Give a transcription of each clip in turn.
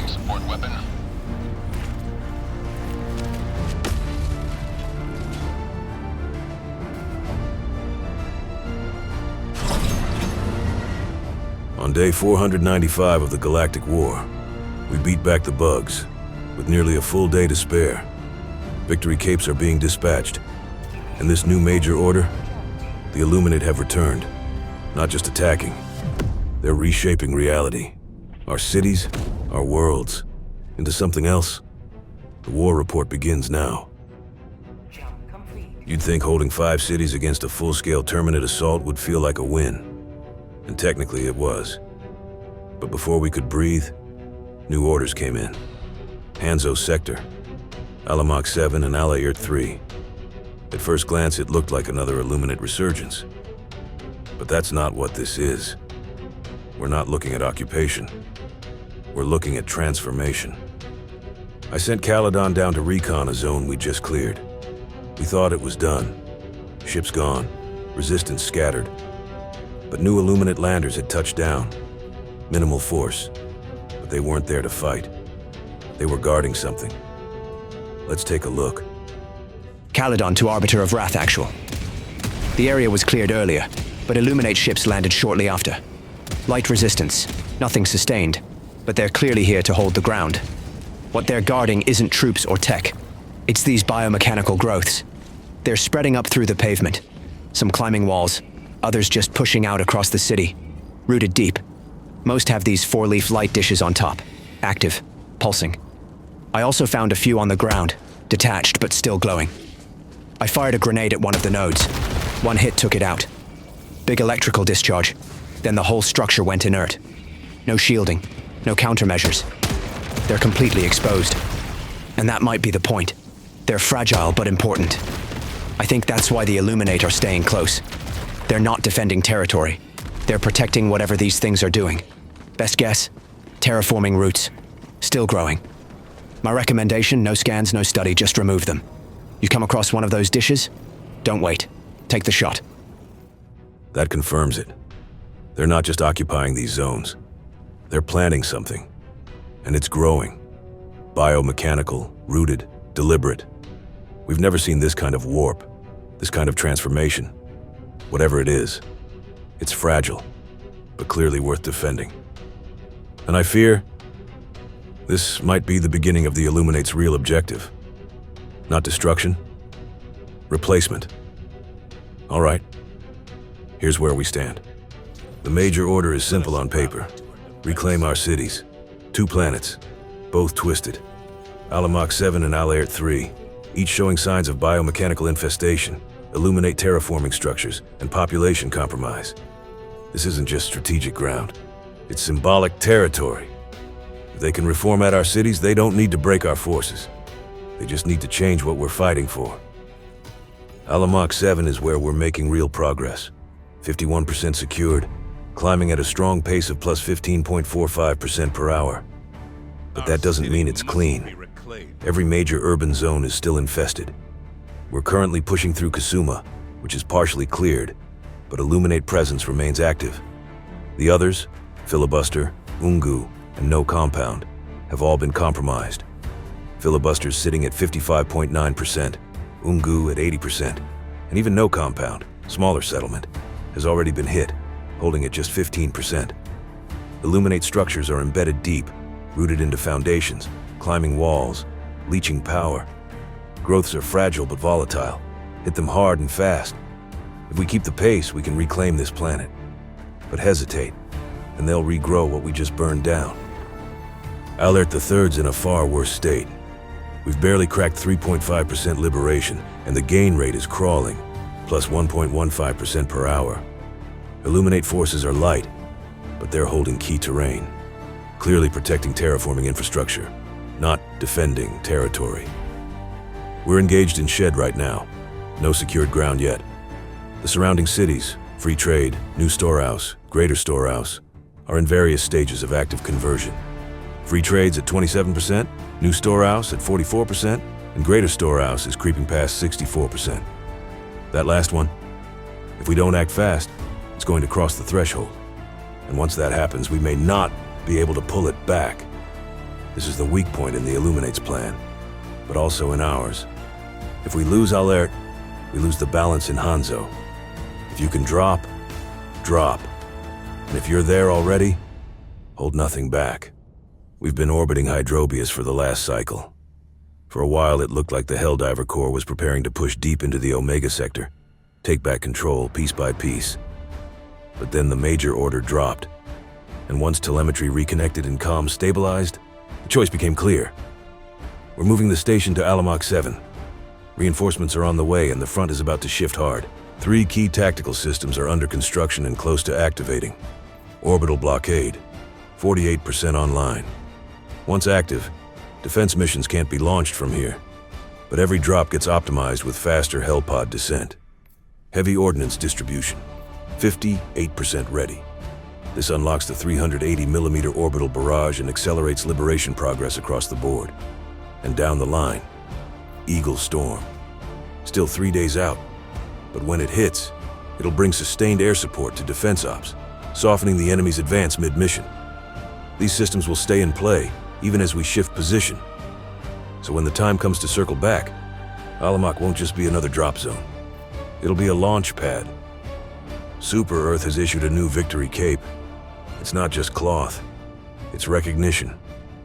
Requesting support weapon. On day 495 of the Galactic War, we beat back the bugs, with nearly a full day to spare. Victory capes are being dispatched. In this new major order, the Illuminate have returned, not just attacking. They're reshaping reality. Our cities, our worlds, into something else. The war report begins now. You'd think holding 5 cities against a full-scale Terminate assault would feel like a win. And technically it was. But before we could breathe, new orders came in. Hanzo Sector, Alamok 7 and Alair 3. At first glance it looked like another Illuminate resurgence. But that's not what this is. We're not looking at occupation. We're looking at transformation. I sent Caledon down to recon a zone we just cleared. We thought it was done. Ships gone, resistance scattered. But new Illuminate landers had touched down. Minimal force, but they weren't there to fight. They were guarding something. Let's take a look. Caledon to Arbiter of Wrath, actual. The area was cleared earlier, but Illuminate ships landed shortly after. Light resistance, nothing sustained, but they're clearly here to hold the ground. What they're guarding isn't troops or tech. It's these biomechanical growths. They're spreading up through the pavement. Some climbing walls, others just pushing out across the city, rooted deep. Most have these 4-leaf light dishes on top, active, pulsing. I also found a few on the ground, detached but still glowing. I fired a grenade at one of the nodes. One hit took it out. Big electrical discharge. Then the whole structure went inert. No shielding, no countermeasures. They're completely exposed. And that might be the point. They're fragile but important. I think that's why the Illuminate are staying close. They're not defending territory. They're protecting whatever these things are doing. Best guess, terraforming roots. Still growing. My recommendation, no scans, no study, just remove them. You come across one of those dishes? Don't wait. Take the shot. That confirms it. They're not just occupying these zones. They're planning something. And it's growing. Biomechanical, rooted, deliberate. We've never seen this kind of warp, this kind of transformation. Whatever it is, it's fragile, but clearly worth defending. And I fear this might be the beginning of the Illuminate's real objective. Not destruction, replacement. All right, here's where we stand. The major order is simple on paper. Reclaim our cities. 2 planets, both twisted. Alamok 7 and Alair 3, each showing signs of biomechanical infestation, Illuminate terraforming structures, and population compromise. This isn't just strategic ground. It's symbolic territory. If they can reformat our cities, they don't need to break our forces. They just need to change what we're fighting for. Alamok 7 is where we're making real progress. 51% secured, climbing at a strong pace of plus 15.45% per hour. But that doesn't mean it's clean. Every major urban zone is still infested. We're currently pushing through Kasuma, which is partially cleared, but Illuminate presence remains active. The others, Filibuster, Ungu, and No Compound, have all been compromised. Filibuster's sitting at 55.9%, Ungu at 80%, and even No Compound, smaller settlement, has already been hit, holding at just 15%. Illuminate structures are embedded deep, rooted into foundations, climbing walls, leaching power. Growths are fragile but volatile. Hit them hard and fast. If we keep the pace, we can reclaim this planet. But hesitate, and they'll regrow what we just burned down. Alert III's in a far worse state. We've barely cracked 3.5% liberation, and the gain rate is crawling, plus 1.15% per hour. Illuminate forces are light, but they're holding key terrain, clearly protecting terraforming infrastructure, not defending territory. We're engaged in Shed right now. No secured ground yet. The surrounding cities, Free Trade, New Storehouse, Greater Storehouse, are in various stages of active conversion. Free Trade's at 27%, New Storehouse at 44%, and Greater Storehouse is creeping past 64%. That last one, if we don't act fast, it's going to cross the threshold. And once that happens, we may not be able to pull it back. This is the weak point in the Illuminate's plan, but also in ours. If we lose Alert, we lose the balance in Hanzo. If you can drop, drop. And if you're there already, hold nothing back. We've been orbiting Hydrobius for the last cycle. For a while, it looked like the Helldiver Corps was preparing to push deep into the Omega Sector, take back control piece by piece. But then the major order dropped, and once telemetry reconnected and comms stabilized, the choice became clear. We're moving the station to Alamok 7. Reinforcements are on the way, and the front is about to shift hard. 3 key tactical systems are under construction and close to activating. Orbital blockade, 48% online. Once active, defense missions can't be launched from here, but every drop gets optimized with faster Hellpod descent. Heavy ordnance distribution, 58% ready. This unlocks the 380mm orbital barrage and accelerates liberation progress across the board. And down the line, Eagle Storm. Still 3 days out, but when it hits, it'll bring sustained air support to defense ops, softening the enemy's advance mid-mission. These systems will stay in play, even as we shift position. So when the time comes to circle back, Alamok won't just be another drop zone. It'll be a launch pad. Super Earth has issued a new victory cape. It's not just cloth. It's recognition,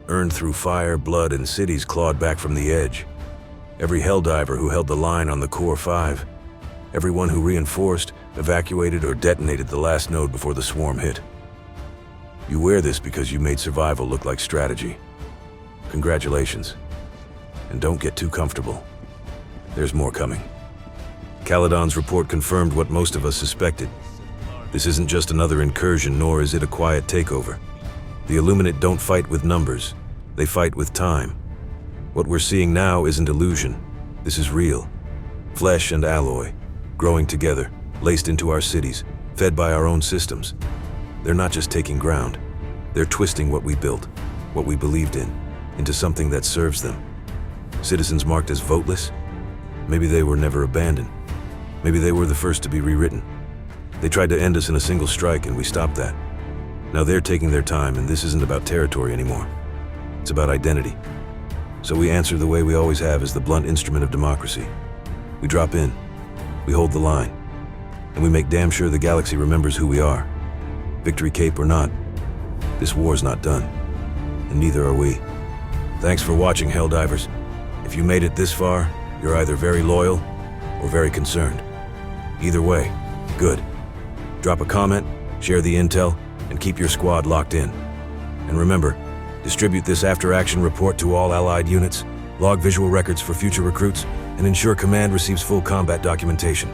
earned through fire, blood, and cities clawed back from the edge. Every Helldiver who held the line on the Core 5. Everyone who reinforced, evacuated, or detonated the last node before the swarm hit. You wear this because you made survival look like strategy. Congratulations. And don't get too comfortable. There's more coming. Caledon's report confirmed what most of us suspected. This isn't just another incursion, nor is it a quiet takeover. The Illuminate don't fight with numbers. They fight with time. What we're seeing now isn't illusion. This is real. Flesh and alloy, growing together, laced into our cities, fed by our own systems. They're not just taking ground. They're twisting what we built, what we believed in, into something that serves them. Citizens marked as voteless? Maybe they were never abandoned. Maybe they were the first to be rewritten. They tried to end us in a single strike, and we stopped that. Now they're taking their time, and this isn't about territory anymore. It's about identity. So we answer the way we always have, as the blunt instrument of democracy. We drop in, we hold the line, and we make damn sure the galaxy remembers who we are. Victory cape or not, this war's not done, and neither are we. Thanks for watching, Helldivers. If you made it this far, you're either very loyal or very concerned. Either way, good. Drop a comment, share the intel, and keep your squad locked in. And remember, distribute this after-action report to all allied units, log visual records for future recruits, and ensure command receives full combat documentation.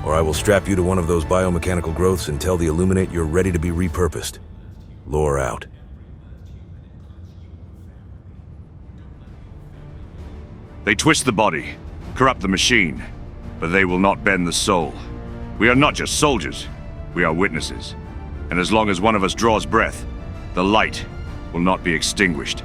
Or I will strap you to one of those biomechanical growths and tell the Illuminate you're ready to be repurposed. Lore out. They twist the body, corrupt the machine, but they will not bend the soul. We are not just soldiers, we are witnesses. And as long as one of us draws breath, the light will not be extinguished.